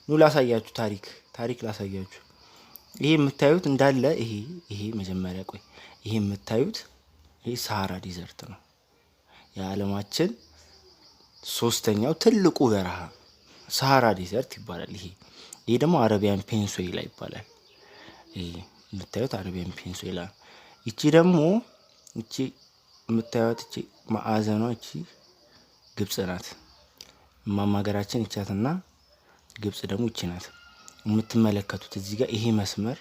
ኑ ላሳያችሁ ታሪክ ላሳያችሁ። ይሄ የምታዩት እንዳለ ይሄ መጀመሪያ ቆይ ይሄ የምታዩት ይሄ ሳሃራ ዲዘርት ነው። የዓለማችን ሶስተኛው ትልቁ በረሃ ሳሃራ ዲዘርት ይባላል። ይሄ ደግሞ አረቢያን ፔኒንሱላ ይባላል። ይሄ የምታዩት አረቢያን ፔኒንሱላ። ይቺ ደግሞ ይቺ የምታዩት ይቺ ማዕዘኗ ይቺ ግብጽ ናት። እማማ ሀገራችን ይቻትና ግብጽ ደግሞ ይቺ ናት። የምትመለከቱት እዚህ ጋር ይሄ መስመር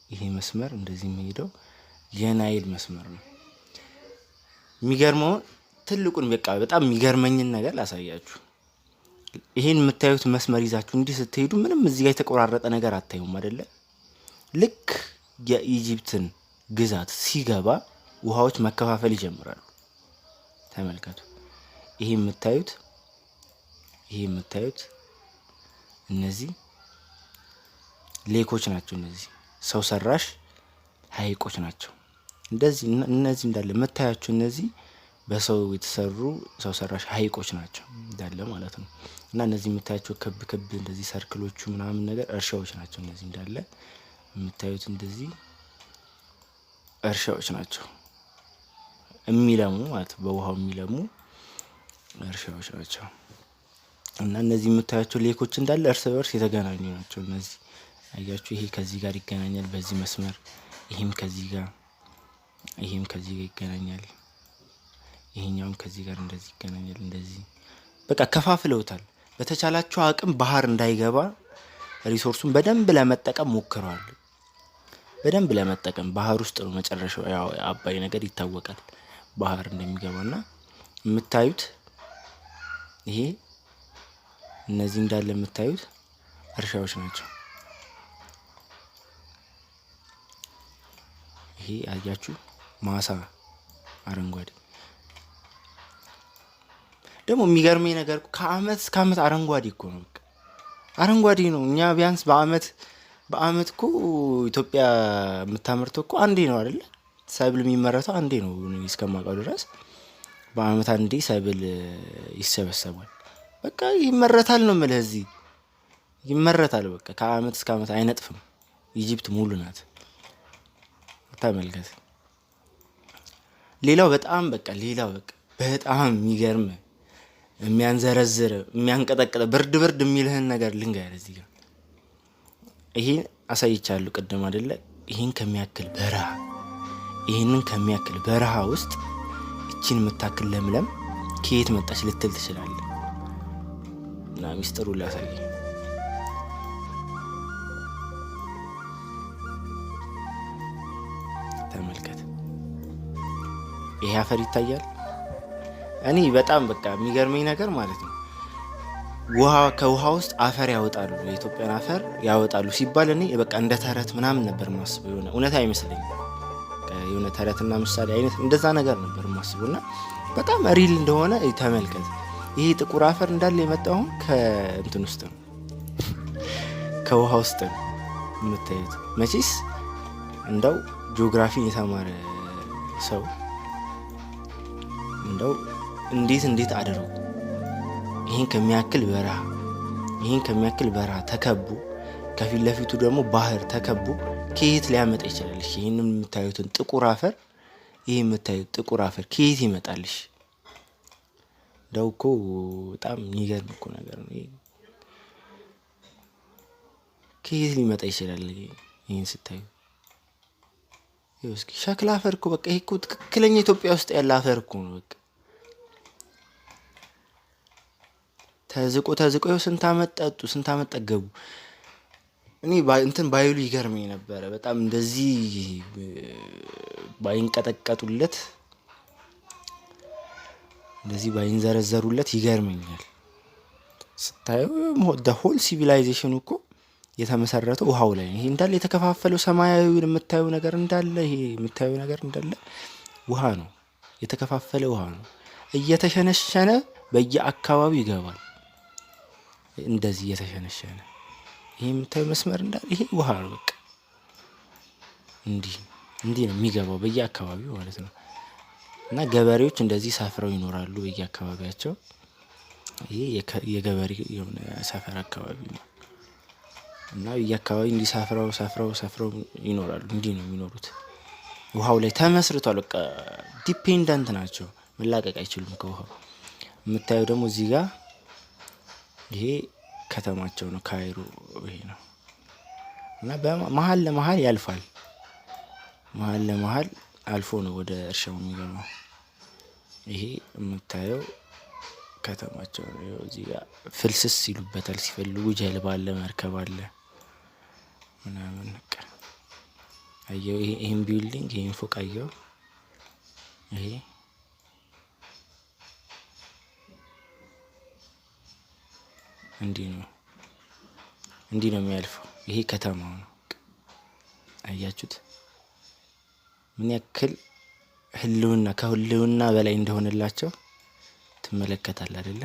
ይሄ መስመር እንደዚህ የሚሄደው የናይል መስመር ነው። የሚገርመው ትልቁን በቃ በጣም የሚገርመኝን ነገር ላሳያችሁ። ይሄን የምታዩት መስመር ይዛችሁ እንዲህ ስትሄዱ ምንም እዚህ ጋር የተቆራረጠ ነገር አታዩም አይደለ? ልክ የኢጂፕትን ግዛት ሲገባ ውሃዎች መከፋፈል ይጀምራሉ። ተመልከቱ። ይሄ የምታዩት እነዚህ ሌኮች ናቸው። እነዚህ ሰው ሰራሽ ሐይቆች ናቸው። እነዚህ እንዳለ የምታያቸው እነዚህ በሰው የተሰሩ ሰው ሰራሽ ሐይቆች ናቸው እንዳለ ማለት ነው። እና እነዚህ የምታያቸው ክብ እንደዚህ ሰርክሎቹ ምናምን ነገር እርሻዎች ናቸው። እነዚህ እንዳለ የምታዩት እንደዚህ እርሻዎች ናቸው። የሚለሙ ማለት በውሃው የሚለሙ እርሻዎች ናቸው። እና እነዚህ የምታያቸው ሌኮች እንዳለ እርስ በርስ የተገናኙ ናቸው። እነዚህ አያችሁ፣ ይሄ ከዚህ ጋር ይገናኛል በዚህ መስመር፣ ይሄም ከዚህ ጋር ይገናኛል፣ ይሄኛውም ከዚህ ጋር እንደዚህ ይገናኛል። እንደዚህ በቃ ከፋፍለውታል። በተቻላቸው አቅም ባህር እንዳይገባ ሪሶርሱን በደንብ ለመጠቀም ሞክረዋል። በደንብ ለመጠቀም ባህር ውስጥ ነው መጨረሻው። ያው አባይ ነገር ይታወቃል ባህር እንደሚገባና የምታዩት ይሄ እነዚህ እንዳለ የምታዩት እርሻዎች ናቸው። ይሄ አያችሁ ማሳ አረንጓዴ። ደግሞ የሚገርመኝ ነገር ከአመት እስከ አመት አረንጓዴ እኮ ነው። በቃ አረንጓዴ ነው። እኛ ቢያንስ በአመት እኮ ኢትዮጵያ የምታመርተው እኮ አንዴ ነው አይደለ? ሰብል የሚመረተው አንዴ ነው እስከማውቀው ድረስ። በአመት አንዴ ሰብል ይሰበሰባል። በቃ ይመረታል ነው የምልህ። እዚህ ይመረታል። በቃ ከአመት እስከ አመት አይነጥፍም። ኢጂፕት ሙሉ ናት። ተመልከት። ሌላው በጣም በጣም የሚገርም የሚያንዘረዝር የሚያንቀጠቅጥ ብርድ የሚልህን ነገር ልንገርህ። እዚህ ጋር ይሄን አሳይቻለሁ ቅድም አይደለ? ይሄንን ከሚያክል በረሃ ውስጥ እቺን የምታክል ለምለም ከየት መጣች ልትል ትችላለህ። እና ሚስጥሩ ላሳይ። ተመልከት። ይሄ አፈር ይታያል። እኔ በጣም በቃ የሚገርመኝ ነገር ማለት ነው ከውሃ ውስጥ አፈር ያወጣሉ፣ የኢትዮጵያን አፈር ያወጣሉ ሲባል እኔ በቃ እንደ ተረት ምናምን ነበር ማስበው። የሆነ እውነት አይመስለኝም። የሆነ ተረትና ምሳሌ አይነት እንደዛ ነገር ነበር ማስበውና በጣም ሪል እንደሆነ ተመልከት። ይሄ ጥቁር አፈር እንዳለ የመጣው ከእንትን ውስጥ ነው፣ ከውሃ ውስጥ ነው የምታዩት። መቼስ እንደው ጂኦግራፊን የተማረ ሰው እንደው እንዴት አደረጉ ይሄን ከሚያክል በረሃ ተከቡ፣ ከፊት ለፊቱ ደግሞ ባህር ተከቡ ከየት ሊያመጣ ይችላል? ይሄንን የምታዩትን ጥቁር አፈር ጥቁር አፈር ከየት ይመጣልሽ? እንደው እኮ በጣም የሚገርም እኮ ነገር ነው። ከየት ሊመጣ ይችላል? ይሄን ስታዩ እስኪ ሸክላ አፈር እኮ በቃ ይሄ እኮ ትክክለኛ ኢትዮጵያ ውስጥ ያለ አፈር እኮ ነው። በቃ ተዝቆ ስንት አመት ጠጡ፣ ስንት አመት ጠገቡ። እኔ ባይሉ ይገርመኝ ነበረ በጣም እንደዚህ ባይንቀጠቀጡለት፣ እንደዚህ ባይንዘረዘሩለት ይገርመኛል። ስታየው ሆል ሲቪላይዜሽኑ እኮ የተመሰረተው ውሃው ላይ። ይሄ እንዳለ የተከፋፈለው ሰማያዊውን የምታየው ነገር እንዳለ ውሃ ነው። የተከፋፈለ ውሃ ነው። እየተሸነሸነ በየአካባቢው ይገባል። እንደዚህ እየተሸነሸነ ይሄ የምታየው መስመር እንዳለ ይሄ ውሃ ነው። በቃ እንዲህ ነው የሚገባው በየአካባቢው ማለት ነው። እና ገበሬዎች እንደዚህ ሰፍረው ይኖራሉ በየአካባቢያቸው። ይሄ የገበሬ የሆነ ሰፈር አካባቢ ነው እና የአካባቢ እንዲህ ሰፍረው ይኖራሉ። እንዲህ ነው የሚኖሩት። ውሃው ላይ ተመስርቷል። በቃ ዲፔንደንት ናቸው። መላቀቅ አይችሉም ከውሃው። የምታየው ደግሞ እዚህ ጋር ይሄ ከተማቸው ነው ካይሮ። ይሄ ነው እና በመሀል ለመሀል ያልፋል። መሀል ለመሀል አልፎ ነው ወደ እርሻው የሚገባው። ይሄ የምታየው ከተማቸው ነው። እዚህ ጋር ፍልስስ ይሉበታል ሲፈልጉ። ጀልባ አለ፣ መርከብ አለ ምናምን በቃ አየው። ይሄን ቢልዲንግ ይሄን ፎቅ አየው። ይሄ እንዲህ ነው የሚያልፈው። ይሄ ከተማው ነው። አያችሁት ምን ያክል ህልውና ከህልውና በላይ እንደሆነላቸው ትመለከታለህ አይደለ?